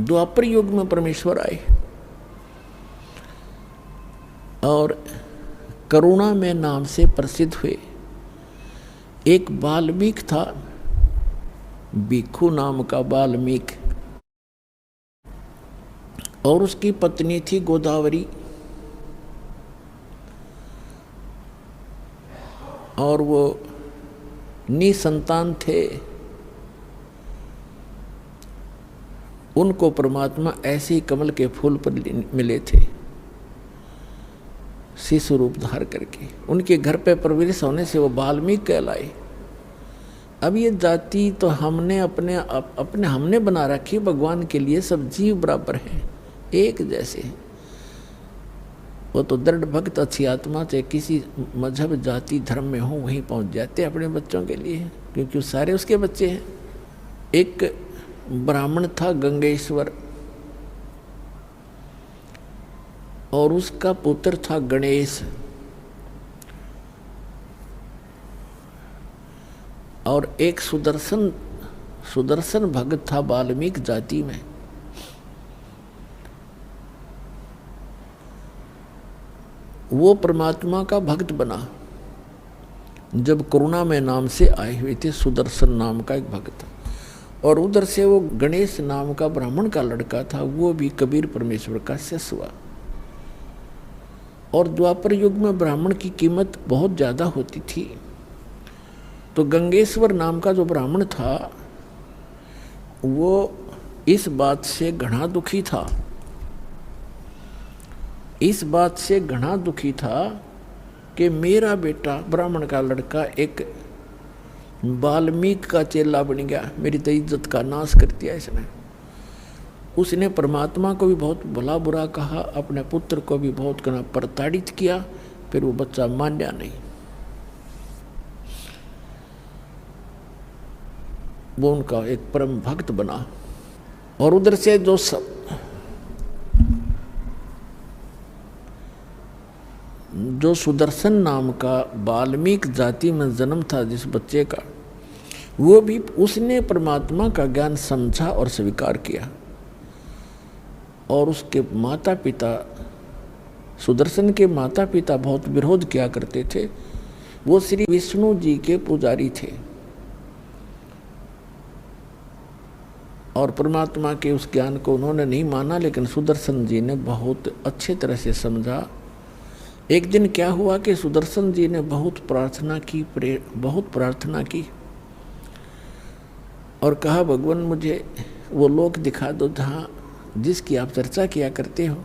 द्वापर युग में परमेश्वर आए और करुणा में नाम से प्रसिद्ध हुए। एक वाल्मीकि था, भिक्षु नाम का वाल्मीकि, और उसकी पत्नी थी गोदावरी, और वो निसंतान थे। उनको परमात्मा ऐसे ही कमल के फूल पर मिले थे, शिशु रूप धार करके। उनके घर पे प्रवेश होने से वो वाल्मीकि कहलाए। अब ये जाति तो हमने अपने हमने बना रखी, भगवान के लिए सब जीव बराबर हैं, एक जैसे। वो तो दृढ़ भक्त अच्छी आत्मा चाहे किसी मजहब जाति धर्म में हो वहीं पहुंच जाते अपने बच्चों के लिए, क्योंकि वो सारे उसके बच्चे हैं। एक ब्राह्मण था गंगेश्वर, और उसका पुत्र था गणेश, और एक सुदर्शन भक्त था वाल्मीकि जाति में। वो परमात्मा का भक्त बना जब करुणा में नाम से आए हुए थे, सुदर्शन नाम का एक भक्त। और उधर से वो गणेश नाम का ब्राह्मण का लड़का था, वो भी कबीर परमेश्वर का शिष्य हुआ। और द्वापर युग में ब्राह्मण की कीमत बहुत ज़्यादा होती थी, तो गंगेश्वर नाम का जो ब्राह्मण था वो इस बात से घना दुखी था, इस बात से घना दुखी था कि मेरा बेटा ब्राह्मण का लड़का एक वाल्मीकि का चेला बन गया, मेरी तो इज्जत का नाश कर दिया इसने। उसने परमात्मा को भी बहुत भला बुरा कहा, अपने पुत्र को भी बहुत घना प्रताड़ित किया, फिर वो बच्चा मान्या नहीं। वो उनका एक परम भक्त बना। और उधर से जो सुदर्शन नाम का वाल्मीकि जाति में जन्म था जिस बच्चे का, वो भी उसने परमात्मा का ज्ञान समझा और स्वीकार किया। और उसके माता पिता, सुदर्शन के माता पिता बहुत विरोध किया करते थे। वो श्री विष्णु जी के पुजारी थे और परमात्मा के उस ज्ञान को उन्होंने नहीं माना, लेकिन सुदर्शन जी ने बहुत अच्छे तरह से समझा। एक दिन क्या हुआ कि सुदर्शन जी ने बहुत प्रार्थना की और कहा, भगवान मुझे वो लोक दिखा दो जहाँ जिसकी आप चर्चा किया करते हो।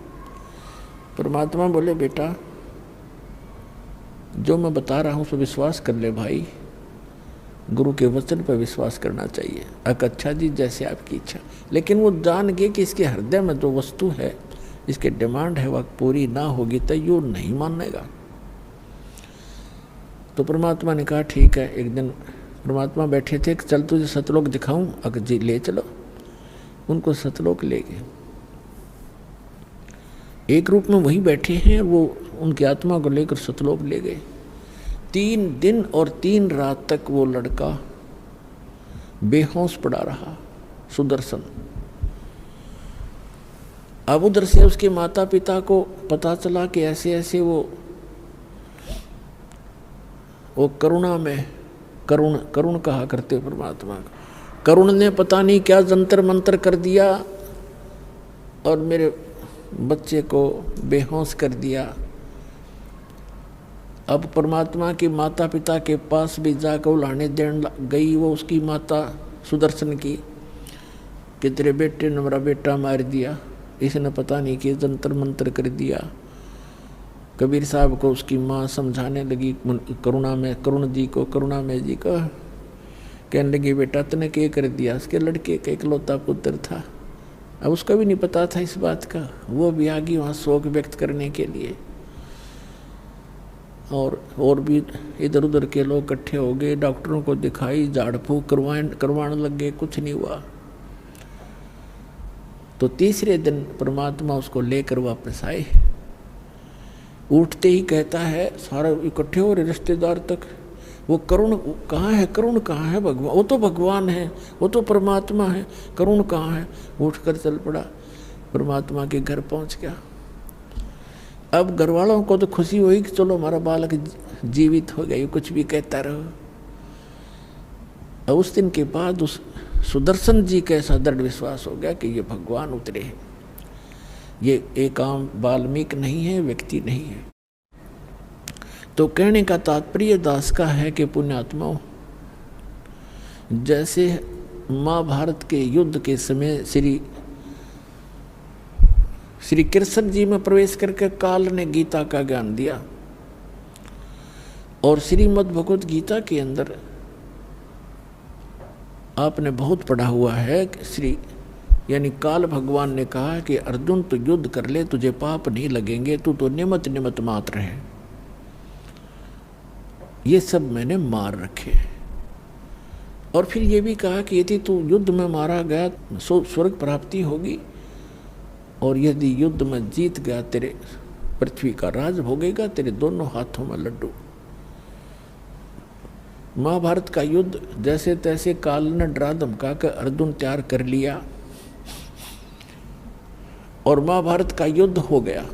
परमात्मा बोले, बेटा जो मैं बता रहा हूँ उस पर विश्वास कर ले भाई, गुरु के वचन पर विश्वास करना चाहिए। अच्छा जी, जैसे आपकी इच्छा। लेकिन वो जान गए कि इसके हृदय में जो वस्तु है, इसके डिमांड है, वह पूरी ना होगी तो यो नहीं मानेगा। तो परमात्मा ने कहा ठीक है। एक दिन परमात्मा बैठे थे, चल तुझे सतलोक दिखाऊं। अगर जी ले चलो। उनको सतलोक ले गए। एक रूप में वही बैठे हैं, वो उनकी आत्मा को लेकर सतलोक ले गए। 3 दिन और 3 रात तक वो लड़का बेहोश पड़ा रहा, सुदर्शन। अब उधर से उसके माता पिता को पता चला कि ऐसे ऐसे वो करुणा में, करुण कहा करते परमात्मा का, करुण ने पता नहीं क्या जंतर मंतर कर दिया और मेरे बच्चे को बेहोश कर दिया। अब परमात्मा की माता पिता के पास भी जाकर उलाने देने गई वो उसकी माता सुदर्शन की कि तेरे बेटे ने मेरा बेटा मार दिया, इसने पता नहीं कि जंतर मंतर कर दिया। कबीर साहब को उसकी माँ समझाने लगी, करुणा में जी को कहने लगी, बेटा तूने क्या कर दिया? उसके लड़के का इकलौता पुत्र था। अब उसका भी नहीं पता था इस बात का, वो भी आ गई वहाँ शोक व्यक्त करने के लिए। और भी इधर उधर के लोग इकट्ठे हो गए, डॉक्टरों को दिखाई, झाड़ फूक करवाने लग गए, कुछ नहीं हुआ। तो तीसरे दिन परमात्मा उसको लेकर वापस आए। उठते ही कहता है, सारे इकट्ठे हो रहे रिश्तेदार तक, वो करुण कहाँ है? करुण कहाँ है? भगवान, वो तो भगवान है, वो तो परमात्मा है, करुण कहाँ है? वो उठकर चल पड़ा, परमात्मा के घर पहुंच गया। अब घर वालों को तो खुशी हुई कि चलो हमारा बालक जीवित हो गया, ये कुछ भी कहता रहो। अब उस दिन के बाद उस सुदर्शन जी का ऐसा दृढ़ विश्वास हो गया कि ये भगवान उतरे हैं, ये एक आम वाल्मीकि नहीं है, व्यक्ति नहीं है। तो कहने का तात्पर्य दास का है कि पुण्यात्माओं, जैसे महाभारत के युद्ध के समय श्री कृष्ण जी में प्रवेश करके काल ने गीता का ज्ञान दिया, और श्रीमद् भगवत गीता के अंदर आपने बहुत पढ़ा हुआ है कि यानी काल भगवान ने कहा कि अर्जुन तू युद्ध कर ले, तुझे पाप नहीं लगेंगे, तू तो निमित्त मात्र है, ये सब मैंने मार रखे। और फिर ये भी कहा कि यदि तू युद्ध में मारा गया स्वर्ग प्राप्ति होगी, और यदि युद्ध में जीत गया तेरे पृथ्वी का राज भोगेगा, तेरे दोनों हाथों में लड्डू। महाभारत का युद्ध जैसे तैसे काल ने डरा धमका कर अर्जुन तैयार कर लिया, और महाभारत का युद्ध हो गया।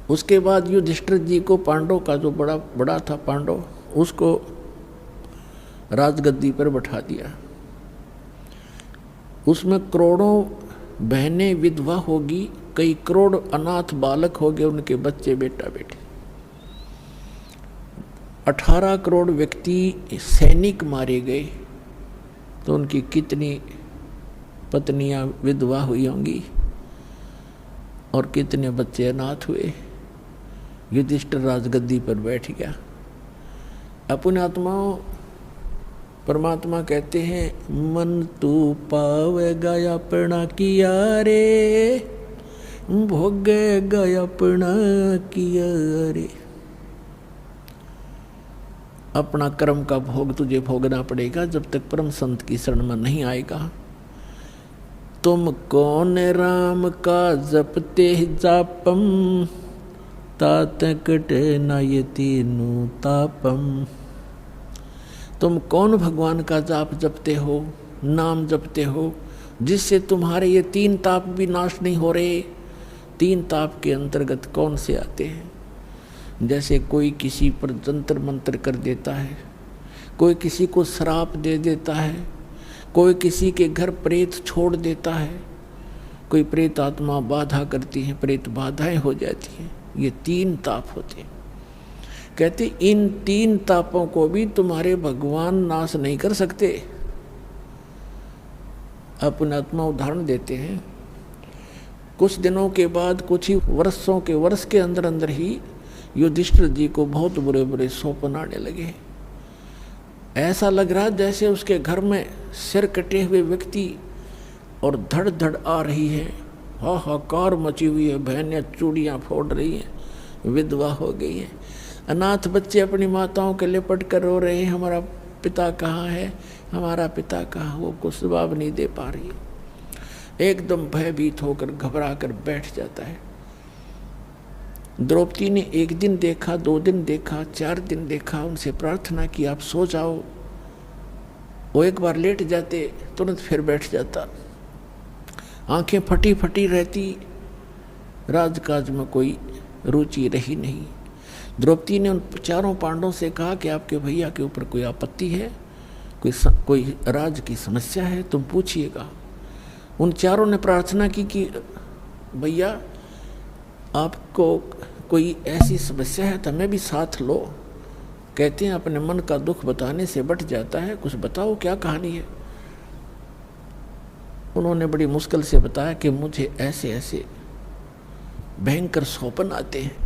उसके बाद युधिष्ठिर जी को पांडव का जो बड़ा था पांडव, उसको राजगद्दी पर बैठा दिया। उसमें करोड़ों बहनें विधवा होगी, कई करोड़ अनाथ बालक हो गए, उनके बच्चे बेटा बेटी। 18 करोड़ व्यक्ति सैनिक मारे गए, तो उनकी कितनी पत्नियां विधवा हुई होंगी और कितने बच्चे अनाथ हुए। युधिष्ठिर राजगद्दी पर बैठ गया। अपने आत्माओं, परमात्मा कहते हैं, मन तू पावेगा अपना किया रे, भोगेगा अपना किया रे। अपना कर्म का भोग तुझे भोगना पड़ेगा जब तक परम संत की शरण में नहीं आएगा। तुम कौन राम का जपते जापम, तात कटे न ये तीनों तापम। तुम कौन भगवान का जाप जपते हो, नाम जपते हो, जिससे तुम्हारे ये 3 ताप भी नाश नहीं हो रहे। 3 ताप के अंतर्गत कौन से आते हैं? जैसे कोई किसी पर जंतर मंतर कर देता है, कोई किसी को श्राप दे देता है, कोई किसी के घर प्रेत छोड़ देता है, कोई प्रेत आत्मा बाधा करती है, प्रेत बाधाएं हो जाती हैं। ये 3 ताप होते हैं। कहते इन 3 तापों को भी तुम्हारे भगवान नाश नहीं कर सकते। अपने आत्मा उदाहरण देते हैं। कुछ दिनों के बाद, कुछ ही वर्षों के वर्ष के अंदर अंदर ही युधिष्ठिर जी को बहुत बुरे बुरे स्वप्न आने लगे। ऐसा लग रहा जैसे उसके घर में सिर कटे हुए व्यक्ति और धड़ धड़ आ रही है, हाहाकार मची हुई है, बहनें चूड़ियाँ फोड़ रही हैं, विधवा हो गई है, अनाथ बच्चे अपनी माताओं के लिपट कर रो रहे हैं, हमारा पिता कहाँ है, हमारा पिता कहाँ। वो कुछ जवाब नहीं दे पा रही, एकदम भयभीत होकर घबरा कर बैठ जाता है। द्रौपदी ने 1 दिन देखा, 2 दिन देखा, 4 दिन देखा, उनसे प्रार्थना की आप सो जाओ। वो एक बार लेट जाते, तुरंत फिर बैठ जाता, आंखें फटी फटी रहती, राजकाज में कोई रुचि रही नहीं। द्रौपदी ने उन 4 पांडवों से कहा कि आपके भैया के ऊपर कोई आपत्ति है, कोई राज की समस्या है, तुम पूछिएगा। उन 4 ने प्रार्थना की कि भैया आपको कोई ऐसी समस्या है तो हमें भी साथ लो। कहते हैं अपने मन का दुख बताने से बट जाता है, कुछ बताओ क्या कहानी है। उन्होंने बड़ी मुश्किल से बताया कि मुझे ऐसे ऐसे भयंकर स्वप्न आते हैं।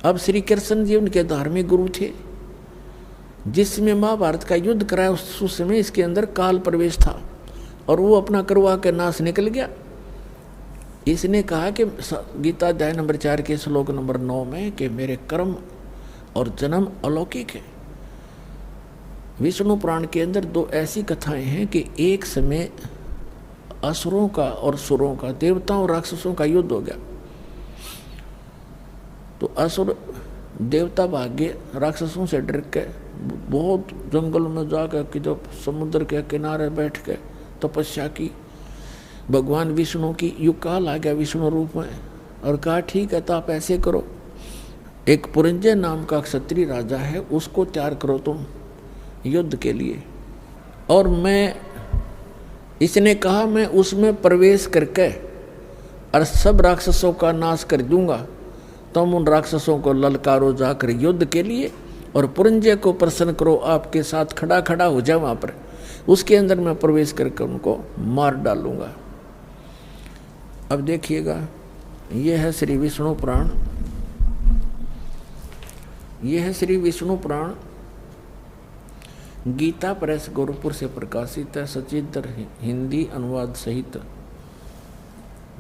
अब श्री कृष्ण जी उनके धार्मिक गुरु थे, जिसमें महाभारत का युद्ध कराया उस समय इसके अंदर काल प्रवेश था, और वो अपना करवा के नाश निकल गया। इसने कहा कि गीता अध्याय नंबर 4 के श्लोक नंबर 9 में कि मेरे कर्म और जन्म अलौकिक है। विष्णु पुराण के अंदर 2 ऐसी कथाएं हैं कि एक समय असुरों का और सुरों का, देवताओं और राक्षसों का युद्ध हो गया। तो असुर देवता भाग्य राक्षसों से डर के बहुत जंगल में जाकर कि जब समुद्र के किनारे बैठ के तपस्या की, भगवान विष्णु की युग काल आ गया विष्णु रूप में, और कहा ठीक है तो आप ऐसे करो, एक पुरंजय नाम का क्षत्रिय राजा है, उसको तैयार करो तुम युद्ध के लिए। और इसने कहा मैं उसमें प्रवेश करके और सब राक्षसों का नाश कर दूंगा, तुम उन राक्षसों को ललकारो जाकर युद्ध के लिए, और पुरंजय को प्रसन्न करो, आपके साथ खड़ा खड़ा हो जाए वहाँ पर, उसके अंदर मैं प्रवेश करके उनको मार डालूंगा। अब देखिएगा, यह है श्री विष्णु पुराण, यह है श्री विष्णु पुराण, गीता प्रेस गोरखपुर से प्रकाशित है, सचित्र हिंदी अनुवाद सहित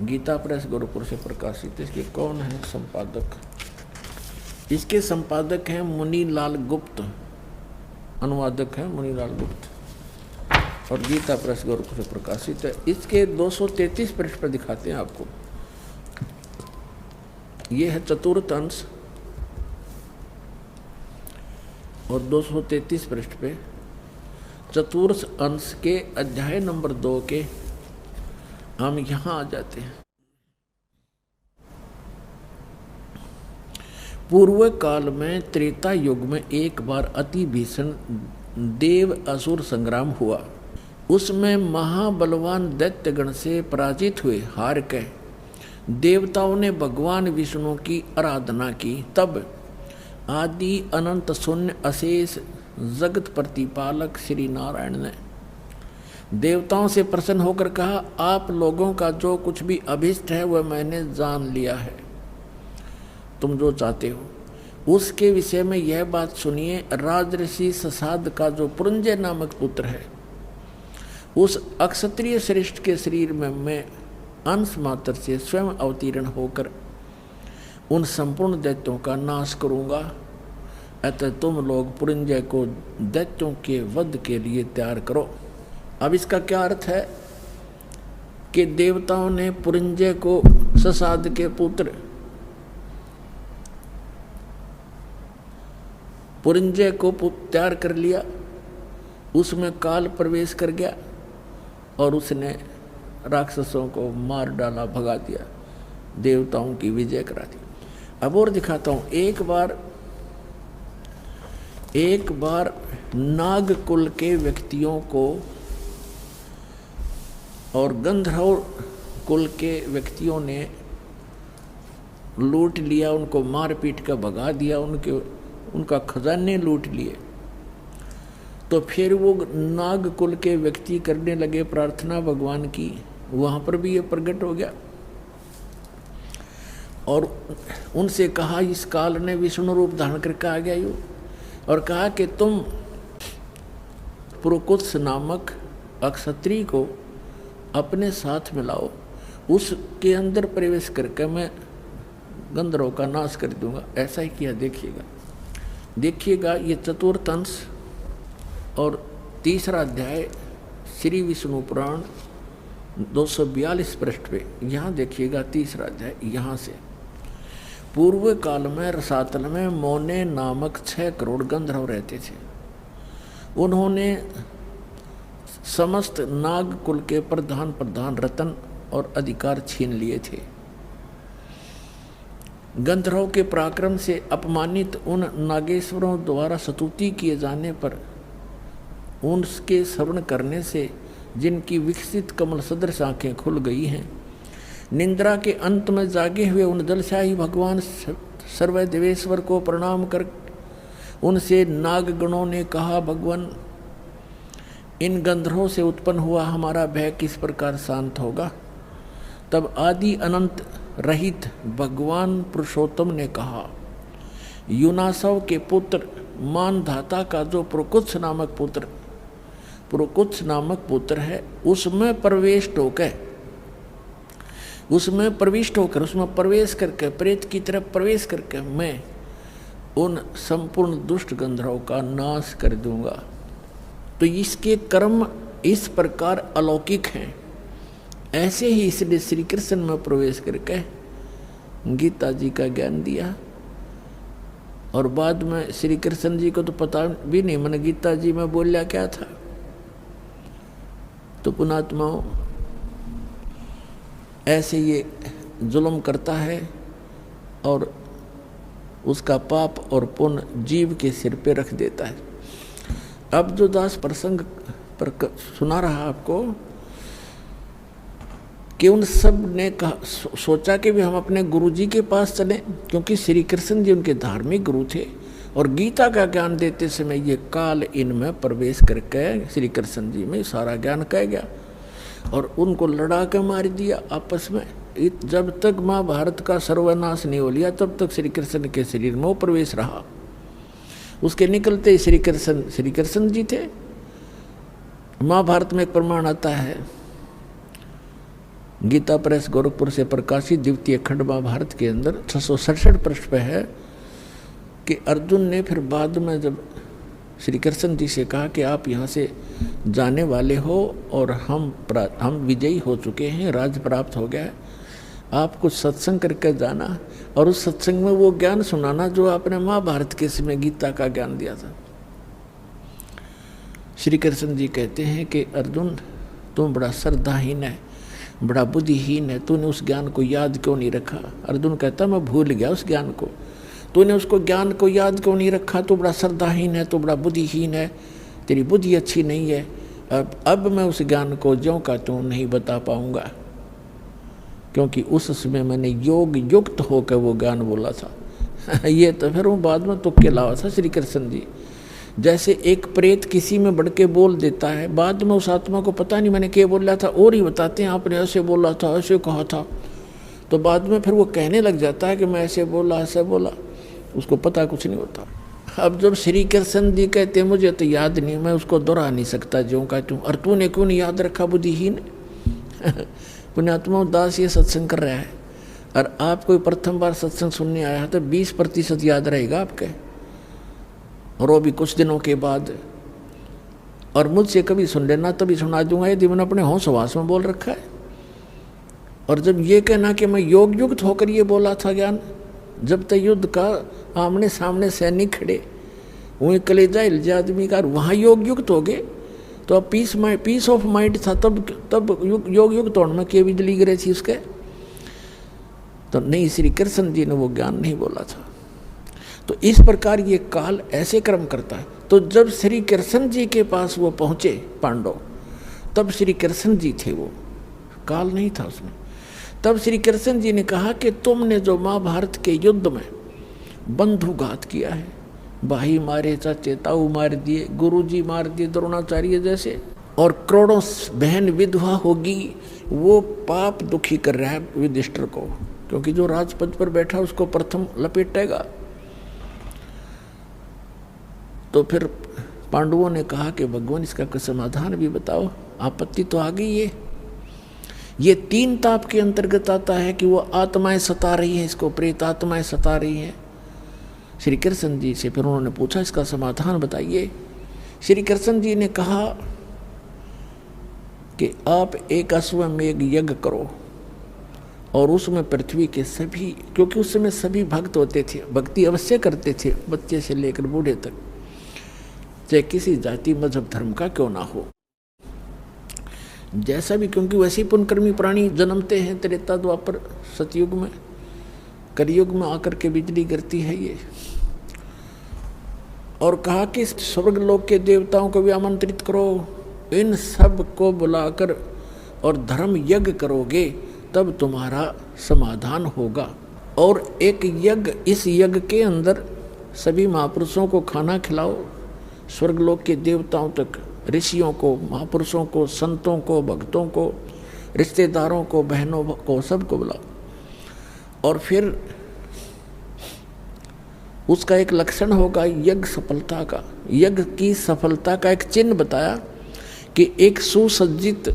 गीता प्रेस गोरखपुर से प्रकाशित है। इसके कौन है संपादक? इसके संपादक हैं मुनीलाल गुप्त, अनुवादक हैं मुनीलाल गुप्त, और गीता प्रेस गोरखपुर से प्रकाशित है। इसके 233 पृष्ठ पर दिखाते हैं आपको। ये है चतुर्थ अंश, और 233 पृष्ठ पे चतुर्थ अंश के अध्याय नंबर 2 के हम यहाँ आ जाते हैं। पूर्व काल में त्रेता युग में एक बार अति भीषण देव असुर संग्राम हुआ। उसमें महाबलवान दैत्यगण से पराजित हुए हार के देवताओं ने भगवान विष्णु की आराधना की। तब आदि अनंत शून्य अशेष जगत प्रतिपालक श्री नारायण ने देवताओं से प्रसन्न होकर कहा, आप लोगों का जो कुछ भी अभिष्ट है वह मैंने जान लिया है। तुम जो चाहते हो उसके विषय में यह बात सुनिए। राजऋषि ससाद का जो पुरंजय नामक पुत्र है, उस अक्षत्रिय श्रेष्ठ के शरीर में मैं अंश मात्र से स्वयं अवतीर्ण होकर उन संपूर्ण दैत्यों का नाश करूंगा। अतः तुम लोग पुरंजय को दैत्यों के वध के लिए तैयार करो। अब इसका क्या अर्थ है कि देवताओं ने पुरंजय को, ससाद के पुत्र पुरंजय को तैयार कर लिया, उसमें काल प्रवेश कर गया और उसने राक्षसों को मार डाला, भगा दिया, देवताओं की विजय करा दी। अब और दिखाता हूं। एक बार नाग कुल के व्यक्तियों को और गंधर्व कुल के व्यक्तियों ने लूट लिया, उनको मार पीट कर भगा दिया, उनका खजाने लूट लिए। तो फिर वो नाग कुल के व्यक्ति करने लगे प्रार्थना भगवान की, वहाँ पर भी ये प्रकट हो गया और उनसे कहा, इस काल ने विष्णु रूप धारण करके आ गया यूँ, और कहा कि तुम पुरुकुत्स नामक अक्षत्रिय को अपने साथ मिलाओ, उसके अंदर प्रवेश करके मैं गंधर्वों का नाश कर दूंगा। ऐसा ही किया। देखिएगा ये चतुर्थ अंश और तीसरा अध्याय श्री विष्णु पुराण 242 पृष्ठ पे, यहाँ देखिएगा तीसरा अध्याय। यहाँ से पूर्व काल में रसातल में मोने नामक 6 करोड़ गंधर्व रहते थे। उन्होंने समस्त नाग कुल के प्रधान रतन और अधिकार छीन लिए थे। गंधर्वों के पराक्रम से अपमानित उन नागेश्वरों द्वारा स्तुति किए जाने पर उनके श्रवण करने से जिनकी विकसित कमल सदृश आंखें खुल गई हैं, निंद्रा के अंत में जागे हुए उन जलशाही भगवान सर्वदेवेश्वर को प्रणाम कर उनसे नागगणों ने कहा, भगवान इन गंधर्वों से उत्पन्न हुआ हमारा भय किस प्रकार शांत होगा। तब आदि अनंत रहित भगवान पुरुषोत्तम ने कहा, युनासव के पुत्र मानधाता का जो पुरुकुत्स नामक पुत्र है, उसमें प्रविष्ट होकर उसमें प्रवेश करके प्रेत की तरफ प्रवेश करके मैं उन संपूर्ण दुष्ट गंधर्वों का नाश कर दूंगा। तो इसके कर्म इस प्रकार अलौकिक हैं। ऐसे ही इसने श्री कृष्ण में प्रवेश करके गीता जी का ज्ञान दिया और बाद में श्री कृष्ण जी को तो पता भी नहीं मैंने गीता जी में बोलिया क्या था। तो पुणात्माओं, ऐसे ये जुल्म करता है और उसका पाप और पुण्य जीव के सिर पे रख देता है। अब जो दास प्रसंग पर सुना रहा आपको कि उन सब ने सोचा कि भी हम अपने गुरु जी के पास चलें, क्योंकि श्री कृष्ण जी उनके धार्मिक गुरु थे और गीता का ज्ञान देते समय ये काल इनमें प्रवेश करके श्री कृष्ण जी में सारा ज्ञान कह गया और उनको लड़ा के मार दिया आपस में। जब तक महाभारत का सर्वनाश नहीं हो लिया तब तक श्री कृष्ण के शरीर में वो प्रवेश रहा। उसके निकलते श्री कृष्ण जी थे। महाभारत में एक प्रमाण आता है, गीता प्रेस गोरखपुर से प्रकाशित द्वितीय खंड महाभारत के अंदर 667 पृष्ठ पे है कि अर्जुन ने फिर बाद में जब श्री कृष्ण जी से कहा कि आप यहाँ से जाने वाले हो और हम विजयी हो चुके हैं, राज्य प्राप्त हो गया है, आप कुछ सत्संग करके जाना और उस सत्संग में वो ज्ञान सुनाना जो आपने महाभारत के समय गीता का ज्ञान दिया था। श्री कृष्ण जी कहते हैं कि अर्जुन तुम बड़ा श्रद्धाहीन है, बड़ा बुद्धिहीन है, तूने उस ज्ञान को याद क्यों नहीं रखा। अर्जुन कहता मैं भूल गया उस ज्ञान को, तूने उसको ज्ञान को याद क्यों नहीं रखा, तू बड़ा श्रद्धाहीन है, तू बड़ा बुद्धिहीन है, तेरी बुद्धि अच्छी नहीं है। अब मैं उस ज्ञान को ज्यों का त्यों नहीं बता पाऊंगा, क्योंकि उस समय मैंने योग युक्त होकर वो ज्ञान बोला था। ये तो फिर वो बाद में तुक्के लावा था श्री कृष्ण जी। जैसे एक प्रेत किसी में बढ़ के बोल देता है, बाद में उस आत्मा को पता नहीं मैंने क्या बोला था और ही बताते हैं आपने ऐसे बोला था, ऐसे कहा था, तो बाद में फिर वो कहने लग जाता है कि मैं ऐसे बोला, ऐसे बोला, उसको पता कुछ नहीं होता। अब जब श्री कृष्ण जी कहते मुझे तो याद नहीं, मैं उसको दोहरा नहीं सकता ज्यों का त्यों, और तूने क्यों नहीं याद रखा बुद्धिहीन। पुण्यात्मा दास ये सत्संग कर रहा है और आप कोई प्रथम बार सत्संग सुनने आया है तो 20% याद रहेगा आपके, और वो भी कुछ दिनों के बाद। और मुझसे कभी सुन लेना तभी सुना दूंगा यदि मैंने अपने होश हवास में बोल रखा है। और जब ये कहना कि मैं योग युक्त होकर ये बोला था ज्ञान, जब तक युद्ध का आमने सामने सैनिक खड़े वहीं कलेजा हिलजा आदमी का, वहाँ योग युक्त हो गए तो अब पीस ऑफ माइंड था, तब योग युक्त होने में क्या बिजली गिरे थी उसके। तो नहीं, श्री कृष्ण जी ने वो ज्ञान नहीं बोला था। तो इस प्रकार ये काल ऐसे कर्म करता है। तो जब श्री कृष्ण जी के पास वो पहुँचे पांडव, तब श्री कृष्ण जी थे, वो काल नहीं था उसमें। तब श्री कृष्ण जी ने कहा कि तुमने जो महाभारत के युद्ध में बंधुघात किया है, भाई मारे, चाचे ताऊ मार दिए, गुरुजी मार दिए द्रोणाचार्य जैसे, और करोड़ों बहन विधवा होगी, वो पाप दुखी कर रहा है युधिष्ठिर को, क्योंकि जो राजपद पर बैठा उसको प्रथम लपेटेगा। तो फिर पांडवों ने कहा कि भगवान इसका कोई समाधान भी बताओ, आपत्ति तो आ गई है। ये 3 ताप के अंतर्गत आता है कि वो आत्माएं सता रही हैं, इसको प्रेत आत्माएं सता रही हैं। श्री कृष्ण जी से फिर उन्होंने पूछा इसका समाधान बताइए। श्री कृष्ण जी ने कहा कि आप एक अश्वमेध यज्ञ करो और उसमें पृथ्वी के सभी, क्योंकि उस समय सभी भक्त होते थे, भक्ति अवश्य करते थे, बच्चे से लेकर बूढ़े तक, चाहे किसी जाति मजहब धर्म का क्यों ना हो, जैसा भी, क्योंकि वैसे ही पुण्यकर्मी प्राणी जन्मते हैं त्रेता द्वापर सतयुग में, कलयुग में आकर के बिजली गिरती है ये। और कहा कि स्वर्ग लोक के देवताओं को भी आमंत्रित करो, इन सब को बुलाकर और धर्म यज्ञ करोगे तब तुम्हारा समाधान होगा। और एक यज्ञ, इस यज्ञ के अंदर सभी महापुरुषों को खाना खिलाओ, स्वर्गलोक के देवताओं तक, ऋषियों को, महापुरुषों को, संतों को, भक्तों को, रिश्तेदारों को, बहनों को, सबको बुलाओ। और फिर उसका एक लक्षण होगा यज्ञ सफलता का। यज्ञ की सफलता का एक चिन्ह बताया कि एक सुसज्जित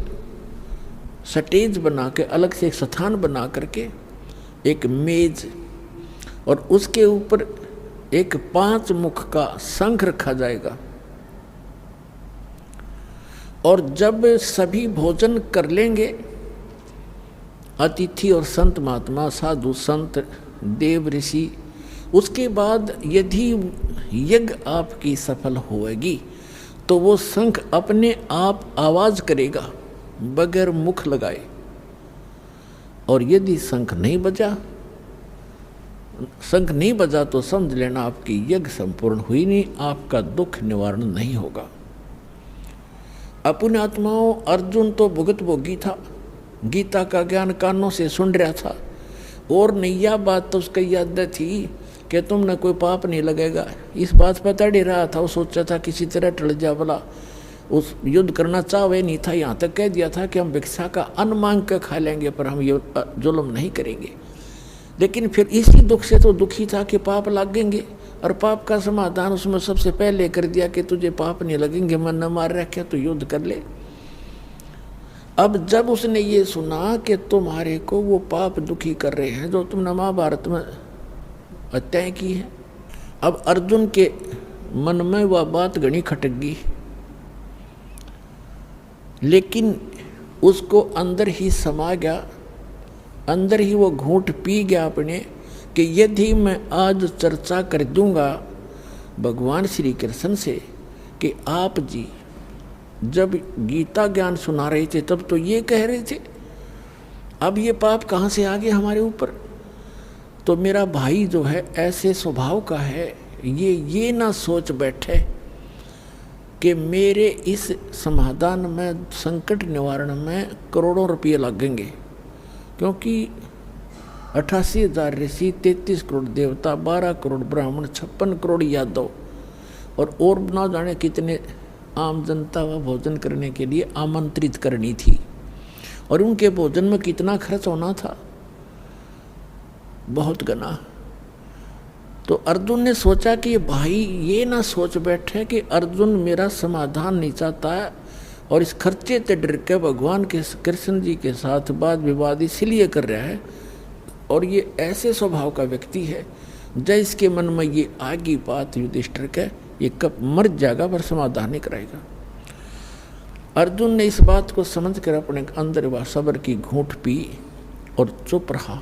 स्टेज बना के, अलग से एक स्थान बना करके, एक मेज, और उसके ऊपर एक 5 मुख का शंख रखा जाएगा। और जब सभी भोजन कर लेंगे, अतिथि और संत महात्मा, साधु संत, देव ऋषि उसके बाद यदि यज्ञ आपकी सफल होएगी तो वो शंख अपने आप आवाज करेगा बगैर मुख लगाए, और यदि शंख नहीं बजा तो समझ लेना आपकी यज्ञ संपूर्ण हुई नहीं, आपका दुख निवारण नहीं होगा। अपने आत्माओं, अर्जुन तो भुगत भोगी था, गीता का ज्ञान कानों से सुन रहा था, और नैया बात तो उसका याद थी कि तुमने कोई पाप नहीं लगेगा। इस बात पर तड़ ही रहा था, वो सोचा था किसी तरह टल जा, भला उस युद्ध करना चाहे नहीं था। यहाँ तक कह दिया था कि हम भिक्षा का अन्न मांग कर खा लेंगे पर हम ये जुल्म नहीं करेंगे। लेकिन फिर इसी दुख से तो दुखी था कि पाप लगेंगे, और पाप का समाधान उसमें सबसे पहले कर दिया कि तुझे पाप नहीं लगेंगे, मन न मार रखे तो युद्ध कर ले। अब जब उसने ये सुना कि तुम्हारे को वो पाप दुखी कर रहे हैं जो तुमने महाभारत में हत्याएं की है, अब अर्जुन के मन में वह बात घनी खटक गई, लेकिन उसको अंदर ही समा गया, अंदर ही वो घूंट पी गया अपने, कि यदि मैं आज चर्चा कर दूंगा भगवान श्री कृष्ण से कि आप जी जब गीता ज्ञान सुना रहे थे तब तो ये कह रहे थे, अब ये पाप कहाँ से आ गया हमारे ऊपर। तो मेरा भाई जो है ऐसे स्वभाव का है, ये ना सोच बैठे कि मेरे इस समाधान में, संकट निवारण में करोड़ों रुपये लगेंगे, क्योंकि 88,000 ऋषि, 33 करोड़ देवता, 12 करोड़ ब्राह्मण, 56 करोड़ यादव और ना जाने कितने आम जनता व भोजन करने के लिए आमंत्रित करनी थी, और उनके भोजन में कितना खर्च होना था, बहुत गना। तो अर्जुन ने सोचा कि भाई ये ना सोच बैठे कि अर्जुन मेरा समाधान नहीं चाहता है, और इस खर्चे से डर के भगवान के कृष्ण जी के साथ वाद विवाद इसलिए कर रहा है, और ये ऐसे स्वभाव का व्यक्ति है जैसे इसके मन में ये आगी बात युधिष्ठिर के, ये कब मर जाएगा पर समाधान नहीं कराएगा। अर्जुन ने इस बात को समझकर अपने अंदर वह सब्र की घूंट पी और चुप रहा।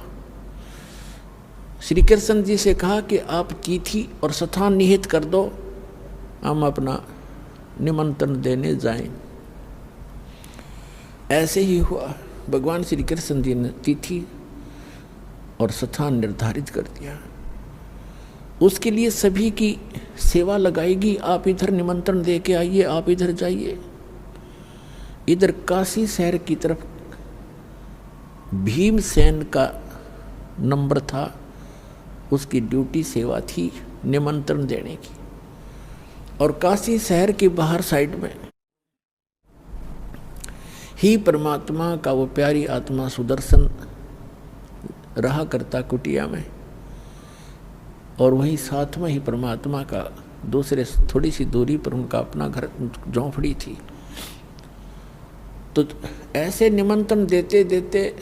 श्री कृष्ण जी से कहा कि आप तिथि और स्थान निहित कर दो, हम अपना निमंत्रण देने जाएं। ऐसे ही हुआ, भगवान श्री कृष्ण जी ने तिथि और स्थान निर्धारित कर दिया। उसके लिए सभी की सेवा लगाएगी, आप इधर निमंत्रण दे के आइए, आप इधर जाइए। इधर काशी शहर की तरफ भीमसेन का नंबर था, उसकी ड्यूटी सेवा थी निमंत्रण देने की, और काशी शहर के बाहर साइड में ही परमात्मा का वो प्यारी आत्मा सुदर्शन रहा करता कुटिया में, और वहीं साथ में ही परमात्मा का दूसरे थोड़ी सी दूरी पर उनका अपना घर झोंपड़ी थी। तो ऐसे निमंत्रण देते देते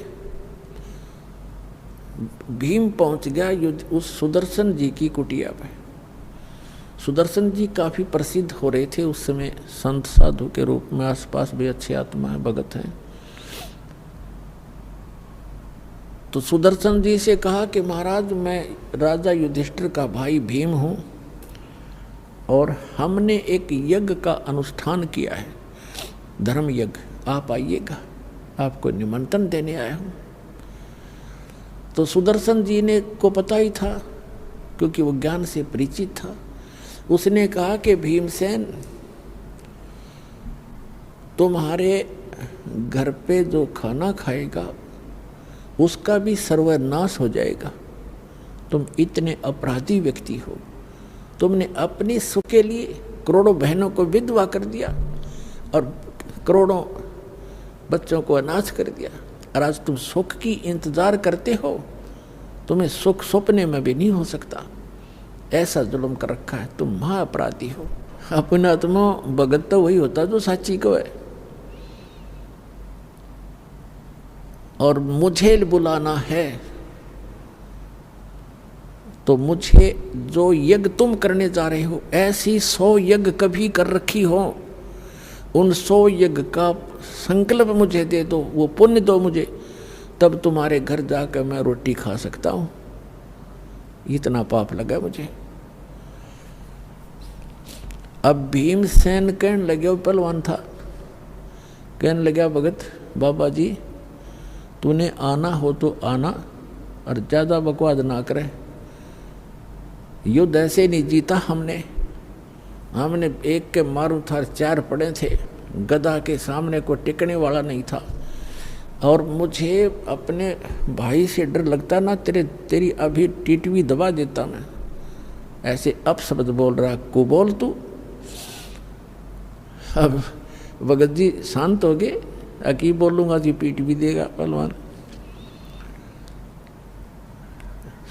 भीम पहुंच गया उस सुदर्शन जी की कुटिया पे। सुदर्शन जी काफ़ी प्रसिद्ध हो रहे थे उस समय संत साधु के रूप में, आसपास भी अच्छे आत्मा है, भगत हैं। तो सुदर्शन जी से कहा कि महाराज मैं राजा युधिष्ठिर का भाई भीम हूँ, और हमने एक यज्ञ का अनुष्ठान किया है, धर्म यज्ञ, आप आइएगा, आपको निमंत्रण देने आया हूँ। तो सुदर्शन जी ने को पता ही था, क्योंकि वो ज्ञान से परिचित था। उसने कहा कि भीमसेन, तुम्हारे घर पे जो खाना खाएगा उसका भी सर्वनाश हो जाएगा। तुम इतने अपराधी व्यक्ति हो, तुमने अपने सुख के लिए करोड़ों बहनों को विधवा कर दिया और करोड़ों बच्चों को अनाथ कर दिया, और आज तुम सुख की इंतजार करते हो, तुम्हें सुख सपने में भी नहीं हो सकता, ऐसा जुल्म कर रखा है, तुम महाअपराधी हो। अपना आत्मा भगत तो वही होता जो साची को है, और मुझे बुलाना है तो मुझे जो यज्ञ तुम करने जा रहे हो, ऐसी 100 यज्ञ कभी कर रखी हो, उन 100 यज्ञ का संकल्प मुझे दे दो, वो पुण्य दो मुझे, तब तुम्हारे घर जाकर मैं रोटी खा सकता हूँ। इतना पाप लगा मुझे। अब भीमसेन कहने लगे, वो पहलवान था, कहने लगा भगत बाबा जी तूने आना हो तो आना और ज़्यादा बकवाद ना करे। युद्ध ऐसे नहीं जीता हमने एक के मारू था 4 पड़े थे, गधा के सामने को टिकने वाला नहीं था। और मुझे अपने भाई से डर लगता ना, तेरी अभी टीटवी दबा देता मैं। ऐसे अपशब्द बोल रहा, को बोल तू। अब भगत जी शांत हो गए, अकी बोलूंगा जी पीट भी देगा पहलवान।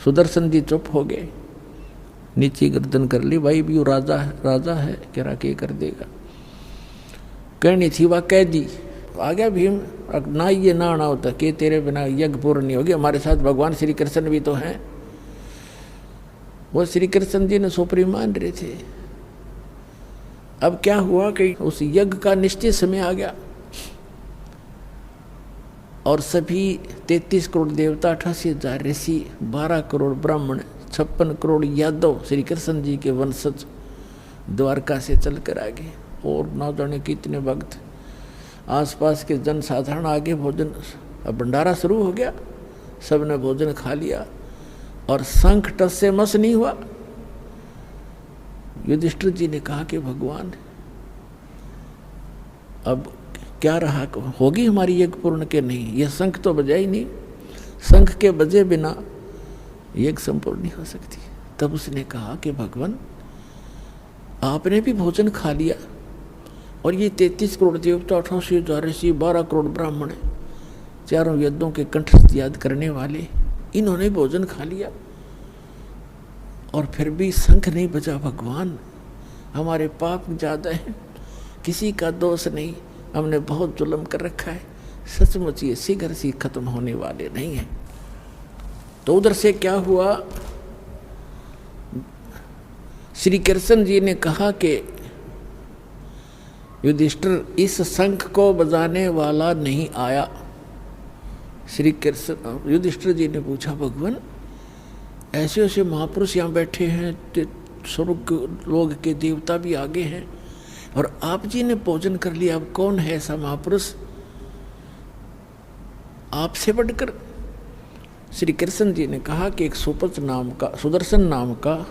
सुदर्शन जी चुप हो गए, नीचे गर्दन कर ली, भाई भी वो राजा है कह के कर देगा। कहनी थी वह कह दी, आ गया भीम। ना ये ना आना होता कि तेरे बिना यज्ञ पूर्ण नहीं होगी। हमारे साथ भगवान श्री कृष्ण भी तो हैं। वो श्री कृष्ण जी ने सोपरी मान रहे थे। अब क्या हुआ कि उस यज्ञ का निश्चित समय आ गया और सभी 33 करोड़ देवता, 88,000 ऋषि, 12 करोड़ ब्राह्मण, 56 करोड़ यादव श्री कृष्ण जी के वंशज द्वारका से चलकर आ गए। और ना जाने कितने भक्त, आसपास के जनसाधारण आगे भोजन, अब भंडारा शुरू हो गया। सबने भोजन खा लिया और शंख टस से मस नहीं हुआ। युधिष्ठिर जी ने कहा कि भगवान अब क्या रहा, होगी हमारी यज्ञ पूर्ण के नहीं? यह शंख तो बजा ही नहीं, शंख के बजे बिना यज्ञ संपूर्ण नहीं हो सकती। तब उसने कहा कि भगवान आपने भी भोजन खा लिया और ये 33 करोड़ देवता, 88,000 ऋषि, 12 करोड़ ब्राह्मण, चारों वेदों के कंठस्थ याद करने वाले, इन्होंने भोजन खा लिया और फिर भी शंख नहीं बजा। भगवान हमारे पाप ज़्यादा हैं, किसी का दोष नहीं, हमने बहुत जुल्म कर रखा है, सचमुच ये शीघ्र से खत्म होने वाले नहीं हैं। तो उधर से क्या हुआ, श्री कृष्ण जी ने कहा कि युधिष्ठिर इस शंख को बजाने वाला नहीं आया। श्री कृष्ण युधिष्ठिर जी ने पूछा, भगवान ऐसे ऐसे महापुरुष यहाँ बैठे हैं, स्वर्ग लोग के देवता भी आगे हैं और आप जी ने भोजन कर लिया, अब कौन है ऐसा महापुरुष आपसे बढ़कर? श्री कृष्ण जी ने कहा कि एक सुदर्शन नाम का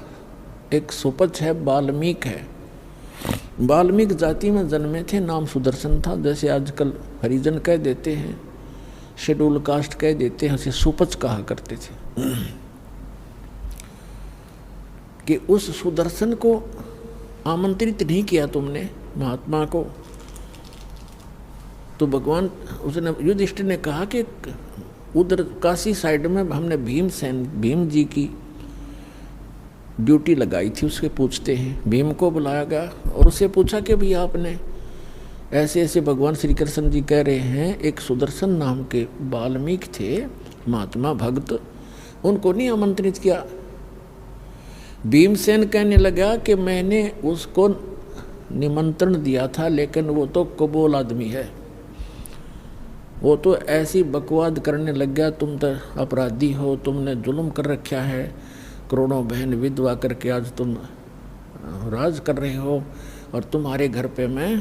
एक सुपच है, वाल्मीकि है। वाल्मीकि जाति में जन्मे थे, नाम सुदर्शन था। जैसे आजकल हरिजन कह देते हैं, शेड्यूल कास्ट कह देते हैं, उसे सुपच कहा करते थे। कि उस सुदर्शन को आमंत्रित नहीं किया तुमने महात्मा को। तो भगवान उसने युधिष्ठिर ने कहा कि उधर काशी साइड में हमने भीम जी की ड्यूटी लगाई थी, उसके पूछते हैं। भीम को बुलाया गया और उससे पूछा कि भैया आपने ऐसे ऐसे भगवान श्री कृष्ण जी कह रहे हैं, एक सुदर्शन नाम के वाल्मीकि थे महात्मा भक्त, उनको नहीं आमंत्रित किया? भीमसेन कहने लगा कि मैंने उसको निमंत्रण दिया था, लेकिन वो तो कबूल आदमी है, वो तो ऐसी बकवाद करने लग गया, तुम तो अपराधी हो, तुमने जुल्म कर रखा है, करोड़ों बहन विधवा करके आज तुम राज कर रहे हो और तुम्हारे घर पे मैं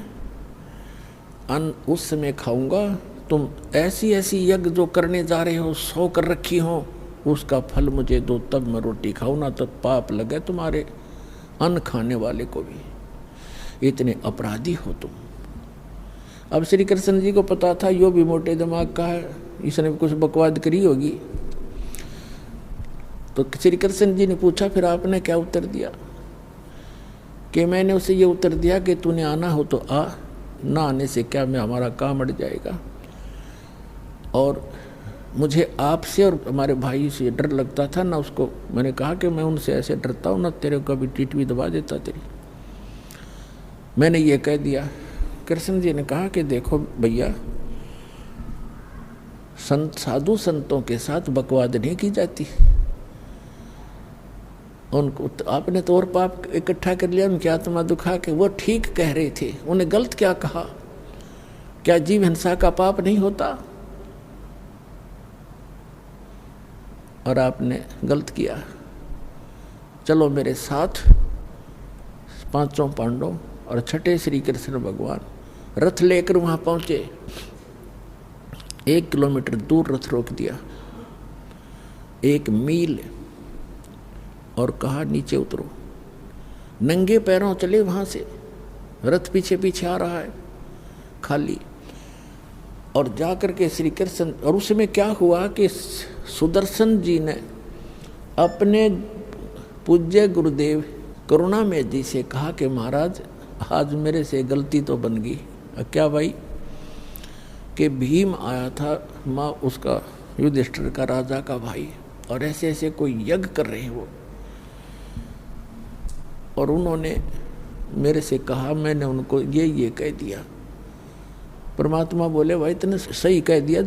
अन्न उस समय खाऊंगा, तुम ऐसी ऐसी यज्ञ जो करने जा रहे हो 100 कर रखी हो, उसका फल मुझे दो तब मैं रोटी खाऊं, ना तो पाप लगे तुम्हारे अन्न खाने वाले को भी। इतने अपराधी हो तुम। अब श्री कृष्ण जी को पता था यो भी मोटे दिमाग का है, इसने कुछ बकवाद करी होगी। तो श्री कृष्ण जी ने पूछा, फिर आपने क्या उत्तर दिया? कि मैंने उसे ये उत्तर दिया कि तूने आना हो तो आ, ना आने से क्या मैं हमारा काम अड़ जाएगा। और मुझे आपसे और हमारे भाई से डर लगता था ना, उसको मैंने कहा कि मैं उनसे ऐसे डरता हूँ ना, तेरे को कभी टीटवी दबा देता तेरी। मैंने ये कह दिया। कृष्ण जी ने कहा कि देखो भैया, साधु संतों के साथ बकवाद नहीं की जाती। उनको आपने तो और पाप इकट्ठा कर लिया, उनकी आत्मा दुखा के। वो ठीक कह रहे थे, उन्हें गलत क्या कहा? क्या जीव हिंसा का पाप नहीं होता? और आपने गलत किया। चलो मेरे साथ। पांचों पांडव और छठे श्री कृष्ण भगवान रथ लेकर वहां पहुंचे। 1 किलोमीटर दूर रथ रोक दिया, 1 मील, और कहा नीचे उतरो। नंगे पैरों चले वहां से, रथ पीछे पीछे आ रहा है खाली। और जाकर के श्री कृष्ण, और उसमें क्या हुआ कि सुदर्शन जी ने अपने पूज्य गुरुदेव करुणामय जी से कहा कि महाराज आज मेरे से गलती तो बन गई। क्या भाई? कि भीम आया था, माँ उसका युधिष्ठिर का राजा का भाई, और ऐसे ऐसे कोई यज्ञ कर रहे हैं वो, और उन्होंने मेरे से कहा, मैंने उनको ये कह दिया। परमात्मा बोले भाई तूने सही कह दिया,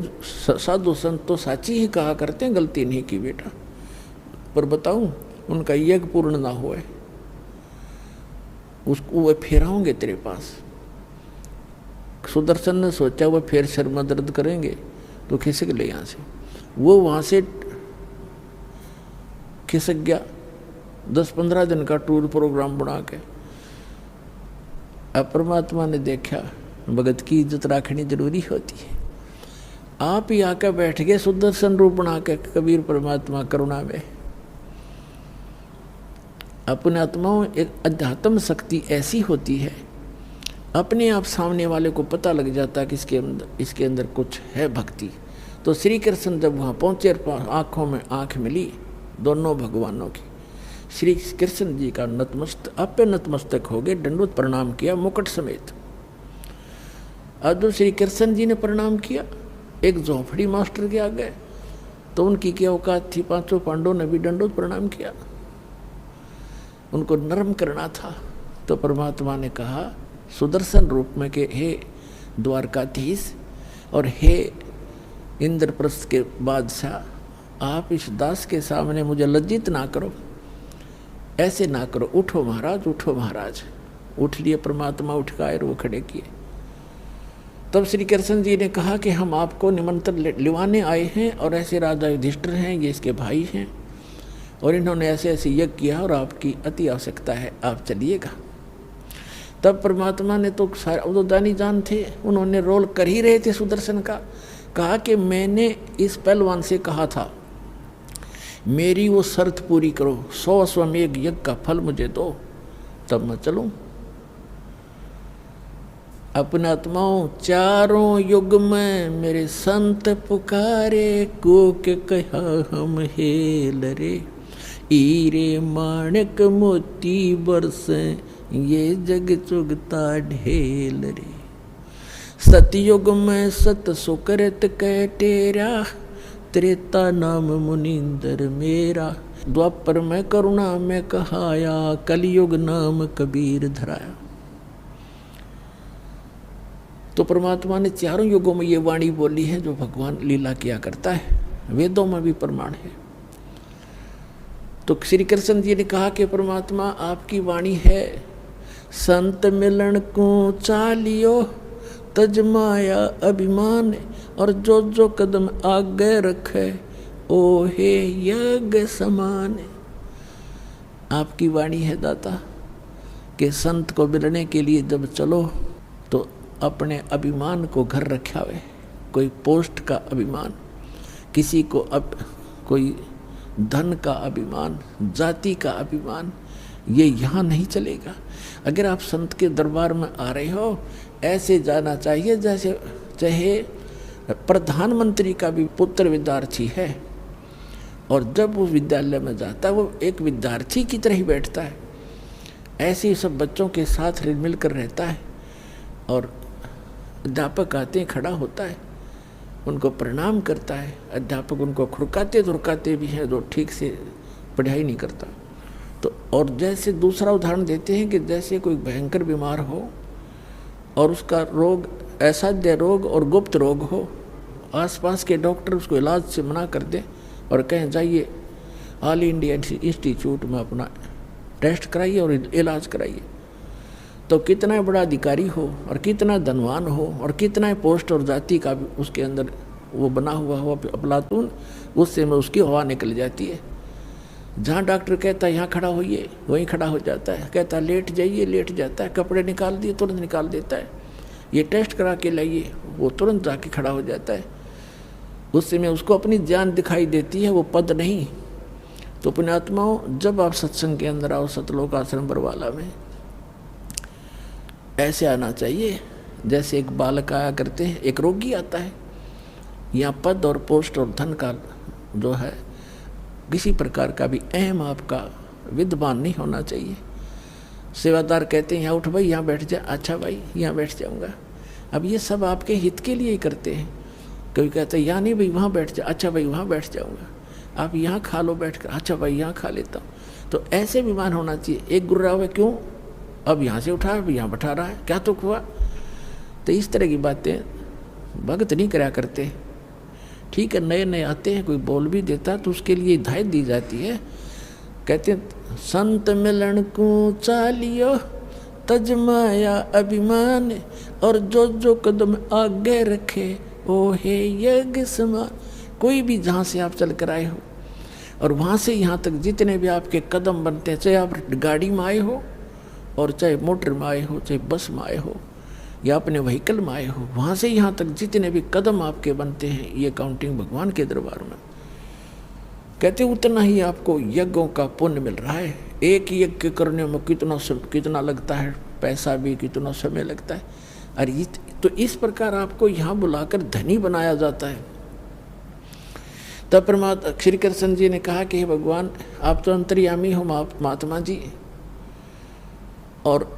साधु संत तो साची ही कहा करते हैं, गलती नहीं की बेटा। पर बताऊं, उनका यज्ञ पूर्ण ना हुए, उसको वह फेराओगे तेरे पास। सुदर्शन ने सोचा वह फिर सिर में दर्द करेंगे तो खिसक ले यहाँ से। वो वहाँ से खिसक गया। 10-15 दिन का टूर प्रोग्राम बना के। अब परमात्मा ने देखा भगत की इज्जत रखनी जरूरी होती है। आप ही आकर बैठ गए सुदर्शन रूप बना के कबीर परमात्मा करुणा में। अपने आत्माओं एक अध्यात्म शक्ति ऐसी होती है, अपने आप सामने वाले को पता लग जाता है कि इसके अंदर कुछ है भक्ति। तो श्री कृष्ण जब वहाँ पहुँचे, आँखों में आँख मिली दोनों भगवानों की। श्री कृष्ण जी का नतमस्तक हो गए, दंडवत प्रणाम किया मुकुट समेत। अब तो श्री कृष्ण जी ने प्रणाम किया एक झोंपड़ी मास्टर के आगे, तो उनकी क्या औकात थी, 5 पांडवों ने भी दंडवत प्रणाम किया। उनको नरम करना था। तो परमात्मा ने कहा सुदर्शन रूप में कि हे द्वारकाधीश और हे इंद्रप्रस्थ के बादशाह, आप इस दास के सामने मुझे लज्जित ना करो, ऐसे ना करो। उठो महाराज, उठो महाराज। उठ लिए परमात्मा, उठ कर वो खड़े किए। तब श्री कृष्ण जी ने कहा कि हम आपको निमंत्रण लिवाने आए हैं, और ऐसे राजा युधिष्ठिर हैं, ये इसके भाई हैं, और इन्होंने ऐसे ऐसे यज्ञ किया और आपकी अति आवश्यकता है, आप चलिएगा। तब परमात्मा ने तो सारे वो दानी जान थे, उन्होंने रोल कर ही रहे थे सुदर्शन का। कहा कि मैंने इस पहलवान से कहा था मेरी वो शर्त पूरी करो, 100 अश्वमेध यज्ञ का फल मुझे दो, तब मैं चलूं। अपने आत्माओं चारों युग में मेरे संत पुकारे, को के कहा हम हेल रे, हीरे माणक मोती बरसे ये जग चुगता ढेल रे। सतयुग में सत सुकृत कह टेरा, त्रेता नाम मुनिंदर मेरा, द्वापर में करुणा में कहाया, कलयुग नाम कबीर धराया। तो परमात्मा ने चारों युगों में ये वाणी बोली है जो भगवान लीला किया करता है, वेदों में भी प्रमाण है। तो श्री कृष्ण जी ने कहा कि परमात्मा आपकी वाणी है, संत मिलन को चालियो तजमाया अभिमान, और जो जो कदम आगे रखे ओ हे यज्ञ समान। आपकी वाणी है दाता कि संत को मिलने के लिए जब चलो तो अपने अभिमान को घर रखावे। कोई पोस्ट का अभिमान, किसी को अब कोई धन का अभिमान, जाति का अभिमान, ये यहाँ नहीं चलेगा। अगर आप संत के दरबार में आ रहे हो, ऐसे जाना चाहिए जैसे चाहे प्रधानमंत्री का भी पुत्र विद्यार्थी है, और जब वो विद्यालय में जाता है वो एक विद्यार्थी की तरह ही बैठता है। ऐसे ही सब बच्चों के साथ मिलकर रहता है, और अध्यापक आते हैं, खड़ा होता है, उनको प्रणाम करता है। अध्यापक उनको खुरकाते धुरकाते भी हैं जो ठीक से पढ़ाई नहीं करता। तो और जैसे दूसरा उदाहरण देते हैं कि जैसे कोई भयंकर बीमार हो और उसका रोग असाध्य रोग और गुप्त रोग हो, आसपास के डॉक्टर उसको इलाज से मना कर दे और कहें जाइए ऑल इंडिया इंस्टीट्यूट में अपना टेस्ट कराइए और इलाज कराइए, तो कितना बड़ा अधिकारी हो और कितना धनवान हो और कितना पोस्ट और जाति का भी उसके अंदर वो बना हुआ हो अपलातून, उससे में उसकी हवा निकल जाती है। जहाँ डॉक्टर कहता है यहाँ खड़ा होइए वहीं खड़ा हो जाता है, कहता है लेट जाइए लेट जाता है, कपड़े निकाल दिए तुरंत निकाल देता है, ये टेस्ट करा के लाइए वो तुरंत जाके खड़ा हो जाता है। उस समय उसको अपनी जान दिखाई देती है, वो पद नहीं। तो पुण्यात्माओं, जब आप सत्संग के अंदर आओ सतलोक आश्रम बरवाला में, ऐसे आना चाहिए जैसे एक बालक आया करते हैं, एक रोगी आता है। यहाँ पद और पोस्ट और धन का जो है किसी प्रकार का भी अहम आपका विद्वान नहीं होना चाहिए। सेवादार कहते हैं यहाँ उठ भाई यहाँ बैठ जा, अच्छा भाई यहाँ बैठ जाऊँगा। अब ये सब आपके हित के लिए ही करते हैं। कभी कहते हैं यहाँ नहीं भाई वहाँ बैठ जा, अच्छा भाई वहाँ बैठ जाऊँगा, आप यहाँ खा लो बैठ कर, अच्छा भाई यहाँ खा लेता हूँ। तो ऐसे विमान होना चाहिए। एक गुर्राव है, क्यों अब यहाँ से उठा अब यहाँ बैठा रहा है, क्या तो हुआ। तो इस तरह की बातें भगत नहीं करा करते। ठीक है, नए नए आते हैं, कोई बोल भी देता तो उसके लिए हिदायत दी जाती है। कहते हैं संत मिलन को चालियो तजमाया अभिमान, और जो जो कदम आगे रखे ओ हे यज्ञ समान। कोई भी जहाँ से आप चल कर आए हो और वहाँ से यहाँ तक जितने भी आपके कदम बनते हैं, चाहे आप गाड़ी में आए हो और चाहे मोटर में आए हो, चाहे बस में आए हो या अपने व्हीकल में आए हो, वहाँ से यहाँ तक जितने भी कदम आपके बनते हैं, ये काउंटिंग भगवान के दरबार में। कहते उतना ही आपको यज्ञों का पुण्य मिल रहा है। एक यज्ञ करने में कितना लगता है, पैसा भी कितना समय लगता है। अरे तो इस प्रकार आपको यहाँ बुलाकर धनी बनाया जाता है। तब परमात्मा श्री कृष्ण जी ने कहा कि हे भगवान, आप तो अंतर्यामी हो महात्मा जी, और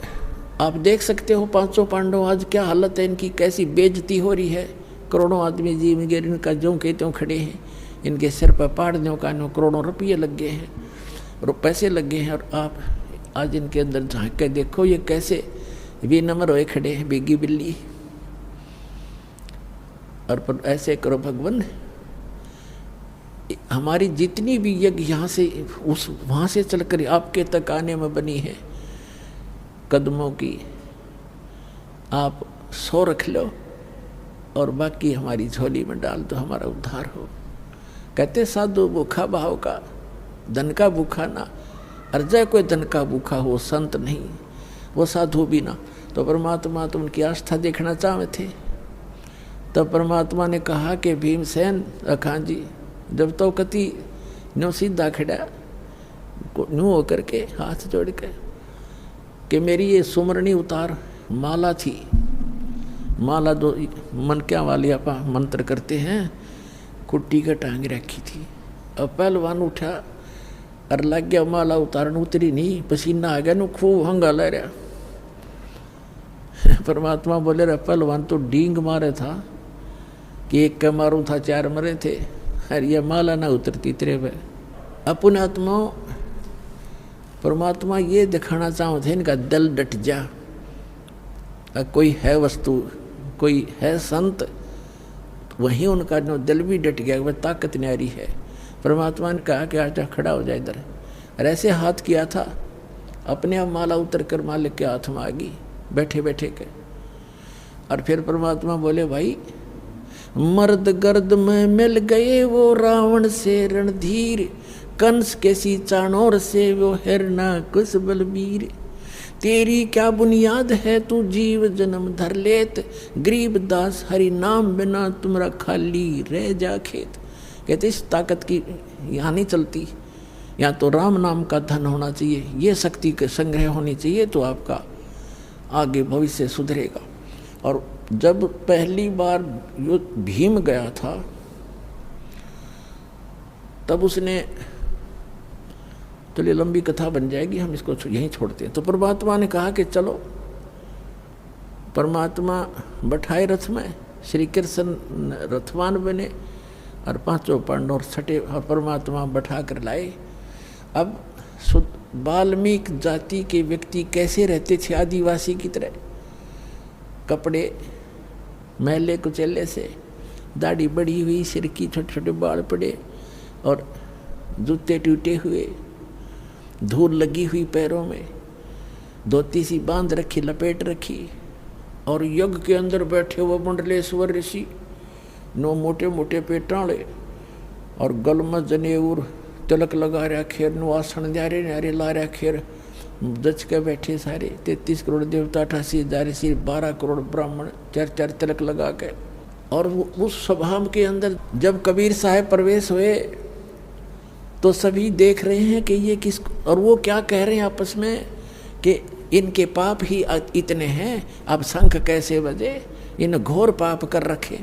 आप देख सकते हो 500 पांडव आज क्या हालत है इनकी, कैसी बेइज्जती हो रही है। करोड़ों आदमी जी वगैरह इनका जो के त्यों खड़े हैं, इनके सिर पर पहाड़ियों का करोड़ों रुपये लग गए हैं और पैसे लग गए हैं, और आप आज इनके अंदर झांक के देखो ये कैसे बेनम्र होए खड़े हैं, बेगी बिल्ली। और पर ऐसे करो भगवान, हमारी जितनी भी यज्ञ यहाँ से वहाँ से चलकर आपके तक आने में बनी है कदमों की, आप 100 रख लो और बाकी हमारी झोली में डाल दो, हमारा उद्धार हो। कहते साधु भूखा भाव का, धन का भूखा ना। अर्जय कोई धन का भूखा हो, संत नहीं, वो साधु भी ना। तो परमात्मा तो उनकी आस्था देखना चाहते थे। तब परमात्मा ने कहा कि भीमसेन अखान जी, जब तो कति न्यू सीधा खड़ा न्यू होकर के हाथ जोड़ के कि मेरी ये सुमरणी उतार माला थी, माला दो मनक्या वाली आप मंत्र करते हैं, कुट्टी का टांग रखी थी। अब पहलवान उठा और लग गया माला उतारन, उतरी नहीं, पसीना आ गया नु खूब हंगा ले रहा। परमात्मा बोले रहा पहलवान तो डींग मारे था कि एक का मारू था 4 मरे थे, अरे ये माला ना उतरती तेरे पे। अपने आत्मा परमात्मा ये दिखाना चाहते थे इनका दिल डट जा। कोई है वस्तु, कोई है संत, वहीं उनका जो दिल भी डट गया, वह ताकत न्यारी है। परमात्मा ने कहा कि आजा खड़ा हो जाए इधर, और ऐसे हाथ किया था, अपने आप माला उतर कर मालिक के हाथ में आ गई बैठे बैठे के। और फिर परमात्मा बोले भाई, मर्द गर्द में मिल गए वो रावण से रणधीर, कंस के सी चाणोर से वो हिरना कुश बलबीर। तेरी क्या बुनियाद है तू जीव जन्म धर लेत, गरीब दास हरि नाम बिना तुम्हारा खाली रह जा खेत। कहते इस ताकत की यहाँ नहीं चलती, यहाँ तो राम नाम का धन होना चाहिए, ये शक्ति के संग्रह होनी चाहिए, तो आपका आगे भविष्य सुधरेगा। और जब पहली बार भीम गया था तब उसने, चलिए लंबी कथा बन जाएगी, हम इसको यहीं छोड़ते हैं। तो परमात्मा ने कहा कि चलो, परमात्मा बैठाए रथ में, श्री कृष्ण रथवान बने और 5 पांडव छठे और परमात्मा बैठा कर लाए। अब वाल्मीकि जाति के व्यक्ति कैसे रहते थे, आदिवासी की तरह, कपड़े मैले कुचेले से, दाढ़ी बड़ी हुई, सिर की छोटे छोटे बाल पड़े और जूते टूटे हुए, धूल लगी हुई पैरों में, धोती सी बांध रखी, लपेट रखी, और यज्ञ के अंदर बैठे हुए मंडलेश्वर ऋषि, 9 मोटे मोटे पेटाले और गल में जनेऊर तिलक लगा रहा खेर नु आसन जा रहे नारे ला रहा खेर दच के बैठे सारे 33 करोड़ देवता 88,000 ऋषि 12 करोड़ ब्राह्मण 4 तिलक लगा के। और उस सभा के अंदर जब कबीर साहब प्रवेश हुए तो सभी देख रहे हैं कि ये किस, और वो क्या कह रहे हैं आपस में कि इनके पाप ही इतने हैं, अब शंख कैसे बजे, इन घोर पाप कर रखे।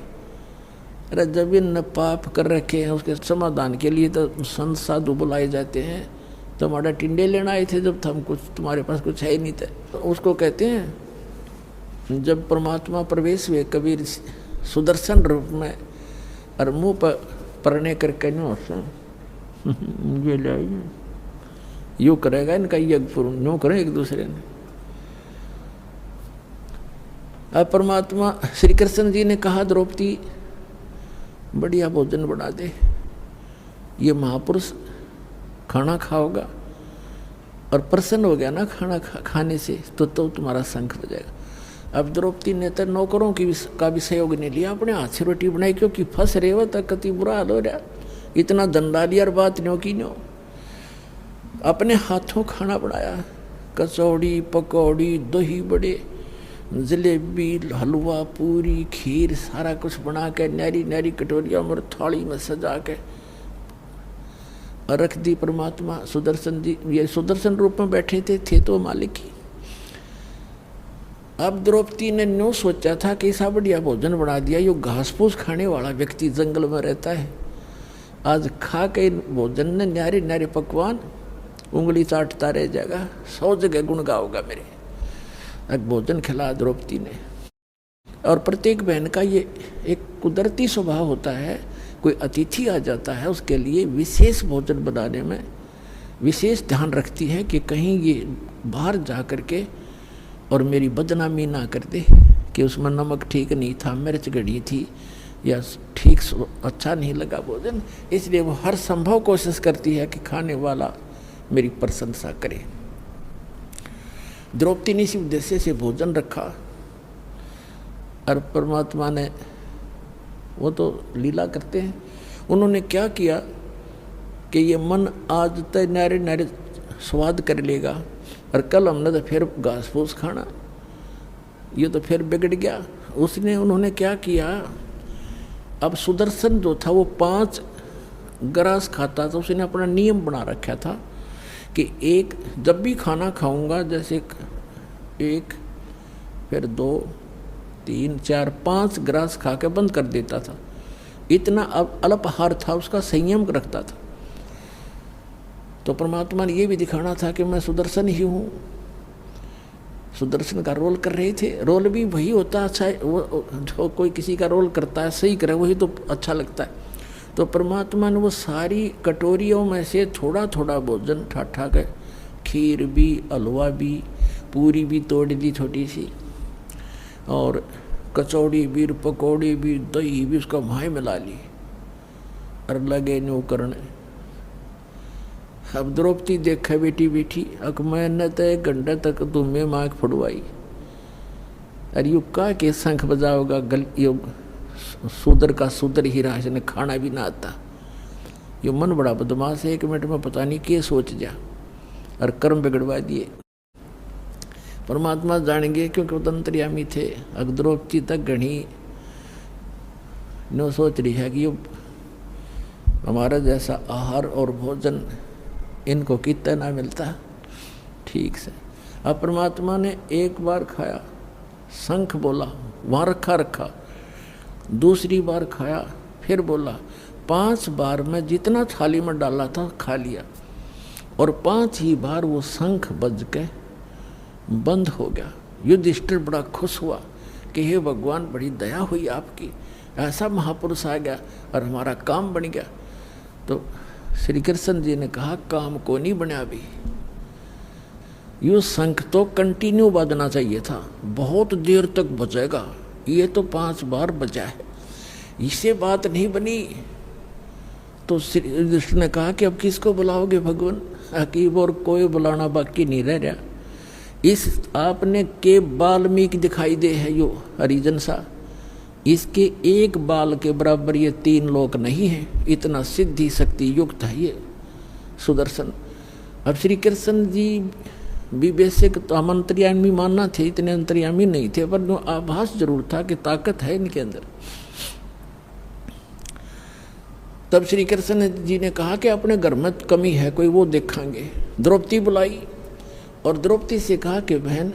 अरे जब इन पाप कर रखे हैं उसके समाधान के लिए तो संत साधु बुलाए जाते हैं। तो हमारा टिंडे लेना आए थे जब हम कुछ, तुम्हारे पास कुछ है ही नहीं था। तो उसको कहते हैं जब परमात्मा प्रवेश हुए कबीर सुदर्शन रूप में और मुँह पर परने करके ये ले यूँ करेगा इनका यज्ञ पूर्ण यूँ करें एक दूसरे ने। अब परमात्मा श्री कृष्ण जी ने कहा द्रौपदी बढ़िया भोजन बना दे, ये महापुरुष खाना खाओगा और प्रसन्न हो गया ना खाना खाने से तो तुम्हारा शंख बजेगा। अब द्रौपदी ने तो नौकरों का भी सहयोग नहीं लिया, अपने हाथ से रोटी बनाई क्योंकि फंस रहे हो तक कति बुरा हाल हो रहा, इतना दंडा लिया और बात न्यो की न्यो। अपने हाथों खाना बनाया, कचौड़ी पकौड़ी दही बड़े जलेबी हलवा पूरी खीर सारा कुछ बना के नारी नारी कटोरिया और थाली में सजा के रख दी। परमात्मा सुदर्शन जी ये सुदर्शन रूप में बैठे थे तो मालिक ही। अब द्रौपदी ने न्यू सोचा था कि ऐसा बढ़िया भोजन बना दिया, यो घास फूस खाने वाला व्यक्ति जंगल में रहता है, आज खा के भोजन ने न्यारे न्यारे पकवान उंगली चाटता रह जाएगा, 100 जगह गुण गाओगा मेरे। अब भोजन खिला द्रौपदी ने। और प्रत्येक बहन का ये एक कुदरती स्वभाव होता है, कोई अतिथि आ जाता है उसके लिए विशेष भोजन बनाने में विशेष ध्यान रखती है कि कहीं ये बाहर जा कर के और मेरी बदनामी ना कर दे कि उसमें नमक ठीक नहीं था, मिर्च गड़ी थी या ठीक अच्छा नहीं लगा भोजन। इसलिए वो हर संभव कोशिश करती है कि खाने वाला मेरी प्रशंसा करे। द्रौपदी ने इसी उद्देश्य से भोजन रखा और परमात्मा ने, वो तो लीला करते हैं, उन्होंने क्या किया कि ये मन आज तक नारे नारे स्वाद कर लेगा और कल हमने तो फिर घास फूस खाना, ये तो फिर बिगड़ गया। उन्होंने क्या किया, अब सुदर्शन जो था वो 5 ग्रास खाता था, उसने अपना नियम बना रखा था कि एक जब भी खाना खाऊंगा जैसे 1 फिर 2 3 4 5 ग्रास खा के बंद कर देता था। इतना अल्पाहार था उसका, संयम रखता था। तो परमात्मा ने ये भी दिखाना था कि मैं सुदर्शन ही हूँ। सुदर्शन का रोल कर रहे थे, रोल भी वही होता है अच्छा, वो जो कोई किसी का रोल करता है सही करे वही तो अच्छा लगता है। तो परमात्मा ने वो सारी कटोरियों में से थोड़ा थोड़ा भोजन ठाठा के, खीर भी हलवा भी पूरी भी तोड़ दी छोटी सी, और कचौड़ी भी पकौड़ी भी दही भी उसका भाई मिला ली और लगे न्यू करने। अब द्रौपदी देखा बेटी बेटी, अक मैंने तो 1 घंटे तक तुम्हें माँग फुड़वाई, अरे यू का के शंख बजाओगा गल योग सूदर का सूदर ही रहा, ने खाना भी ना आता। यो मन बड़ा बदमाश है, 1 मिनट में पता नहीं क्या सोच जा और कर्म बिगड़वा दिए। परमात्मा जानेंगे क्योंकि वो अंतर्यामी थे। अग द्रौपदी तक घनी नो सोच रही है कि यो हमारा जैसा आहार और भोजन इनको कितना ना मिलता ठीक से। अब परमात्मा ने एक बार खाया, शंख बोला, वहाँ रखा, दूसरी बार खाया, फिर बोला, 5 बार में जितना थाली में डाला था खा लिया, और 5 ही बार वो शंख बज के बंद हो गया। युधिष्ठिर बड़ा खुश हुआ कि हे भगवान बड़ी दया हुई आपकी, ऐसा महापुरुष आ गया और हमारा काम बन गया। तो श्री कृष्ण जी ने कहा काम को नहीं बना अभी, ये शंख तो कंटिन्यू बजना चाहिए था, बहुत देर तक बजेगा, ये तो 5 बार बजा है, इससे बात नहीं बनी। तो श्री युधिष्ठिर ने कहा कि अब किसको बुलाओगे भगवान, अकीब और कोई बुलाना बाकी नहीं रह रहा। इस आपने के वाल्मीकि दिखाई दे है यो हरिजन सा, इसके एक बाल के बराबर ये 3 लोक नहीं है, इतना सिद्धि शक्ति युक्त है ये। सुदर्शन। अब श्री कृष्ण जी भी बेसिक तो हम अंतर्यामी मानना थे, इतने अंतर्यामी नहीं थे, पर जो आभास जरूर था कि ताकत है इनके अंदर। तब श्री कृष्ण जी ने कहा कि अपने घर में कमी है कोई, वो देखेंगे। द्रौपदी बुलाई और द्रौपदी से कहा कि बहन,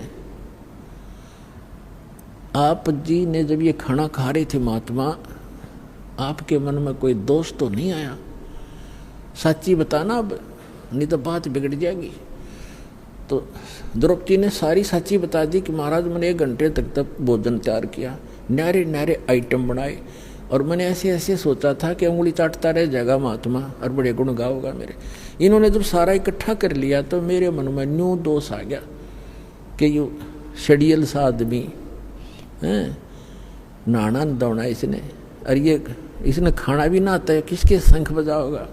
आप जी ने जब ये खाना खा रहे थे महात्मा, आपके मन में कोई दोष तो नहीं आया? सच्ची बताना अब, नहीं तो बात बिगड़ जाएगी। तो द्रौपदी ने सारी सच्ची बता दी कि महाराज मैंने 1 घंटे तक भोजन तैयार किया, न्यारे न्यारे आइटम बनाए, और मैंने ऐसे ऐसे सोचा था कि उंगली चाटता रह जाएगा महात्मा और बड़े गुण गाओगा मेरे। इन्होंने जब सारा इकट्ठा कर लिया तो मेरे मन में न्यू दोष आ गया कि यू शेडियल सा आदमी है, नहाना न दौड़ना इसने, और ये इसने खाना भी ना आता है, किसके शंख बजाओगा?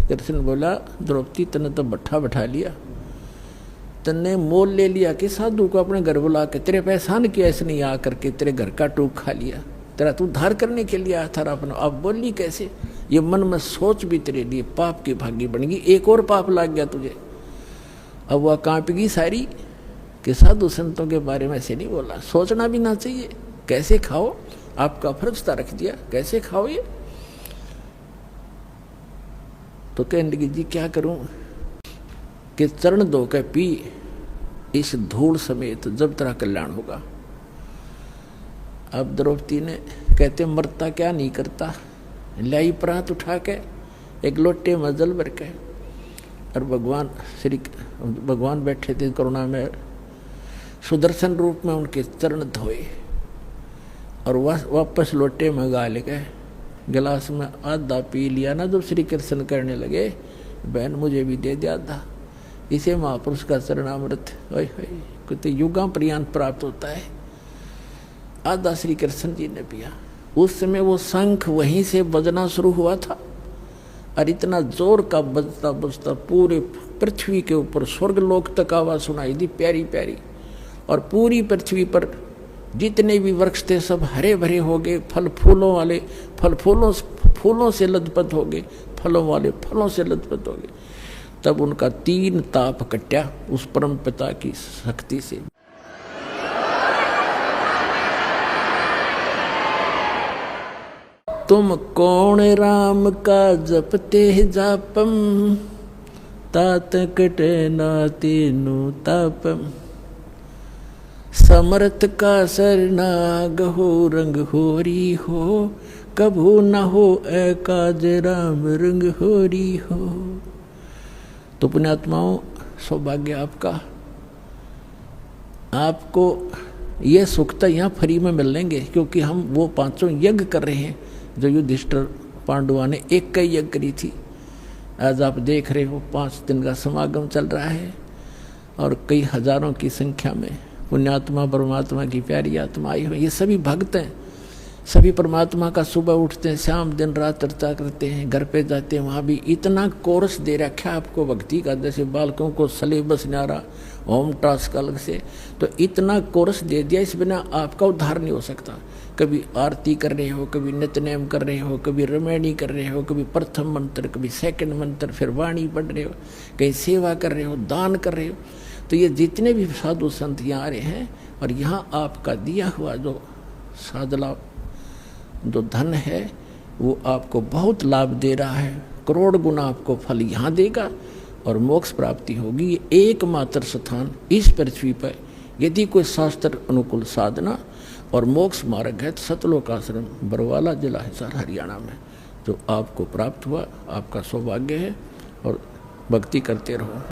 कृष्ण बोला, द्रौपदी तने तो भट्ठा बैठा लिया, तन्ने मोल ले लिया कि साधु को अपने घर बुला के तेरे पैसान किया इसने, आ करके तेरे घर का टूक खा लिया, तेरा तू धार करने के लिए आया था अपना। अब बोली कैसे? ये मन में सोच भी तेरे लिए पाप की भागी बन गई, एक और पाप लग गया तुझे। अब वह कांपेगी सारी कि साधु संतों के बारे में ऐसे नहीं बोला, सोचना भी ना चाहिए। कैसे खाओ, आपका फर्ज था रख दिया, कैसे खाओ ये? तो कहने लगी जी क्या करूं कि चरण धो के पी इस धूल समेत, जब तेरा कल्याण होगा। अब द्रौपदी ने कहते मरता क्या नहीं करता, लाई प्रात उठा के 1 लोटे में जल भर के, और भगवान बैठे थे करुणा में, सुदर्शन रूप में उनके चरण धोए और वापस लोटे में गाल गए, गिलास में आधा पी लिया ना। जब श्री कृष्ण करने लगे, बहन मुझे भी दे दिया था, इसे महापुरुष का चरणामृत कुछ युगा पर्यंत प्राप्त होता है। आधा श्री कृष्ण जी ने पिया। उस समय वो शंख वहीं से बजना शुरू हुआ था, और इतना जोर का बजता बजता पूरे पृथ्वी के ऊपर स्वर्गलोक तक आवाज सुनाई दी, प्यारी प्यारी। और पूरी पृथ्वी पर जितने भी वृक्ष थे सब हरे भरे हो गए, फल फूलों वाले फूलों से लदपत हो गए, फलों वाले फलों से लदपत हो गए। तब उनका 3 ताप कट्या उस परम पिता की शक्ति से। तुम कौन राम का जपते जापम, तात कटे ना तीनु तापम। समर्थ का सरनाग हो, रंग होरी हो, कभू न हो एकाज राम रंग होरी हो। तो पुण्यात्माओं, सौभाग्य आपका, आपको ये सुख तो यहाँ फ्री में मिल लेंगे, क्योंकि हम वो 5 यज्ञ कर रहे हैं जो युधिष्ठिर पांडुआ ने 1 का यज्ञ करी थी। आज आप देख रहे हो 5 दिन का समागम चल रहा है, और कई हजारों की संख्या में पुण्यात्मा परमात्मा की प्यारी आत्मा आई हो। ये सभी भक्त हैं, सभी परमात्मा का सुबह उठते हैं, शाम दिन रात चर्चा करते हैं, घर पे जाते हैं, वहाँ भी इतना कोर्स दे रखा है आपको भक्ति का, जैसे बालकों को सिलेबस न्यारा होम टास्क अलग से, तो इतना कोर्स दे दिया, इस बिना आपका उद्धार नहीं हो सकता। कभी आरती कर रहे हो, कभी नित्यनेम कर रहे हो, कभी रमैनी कर रहे हो, कभी प्रथम मंत्र, कभी सेकंड मंत्र, फिर वाणी पढ़ रहे हो, कहीं सेवा कर रहे हो, दान कर रहे हो। तो ये जितने भी साधु संत यहाँ आ रहे हैं, और यहाँ आपका दिया हुआ जो साधला जो धन है वो आपको बहुत लाभ दे रहा है, करोड़ गुना आपको फल यहाँ देगा और मोक्ष प्राप्ति होगी। ये एकमात्र स्थान इस पृथ्वी पर यदि कोई शास्त्र अनुकूल साधना और मोक्ष मार्ग है तो सतलोक आश्रम बरवाला जिला हिसार हरियाणा में जो आपको प्राप्त हुआ, आपका सौभाग्य है। और भक्ति करते रहो।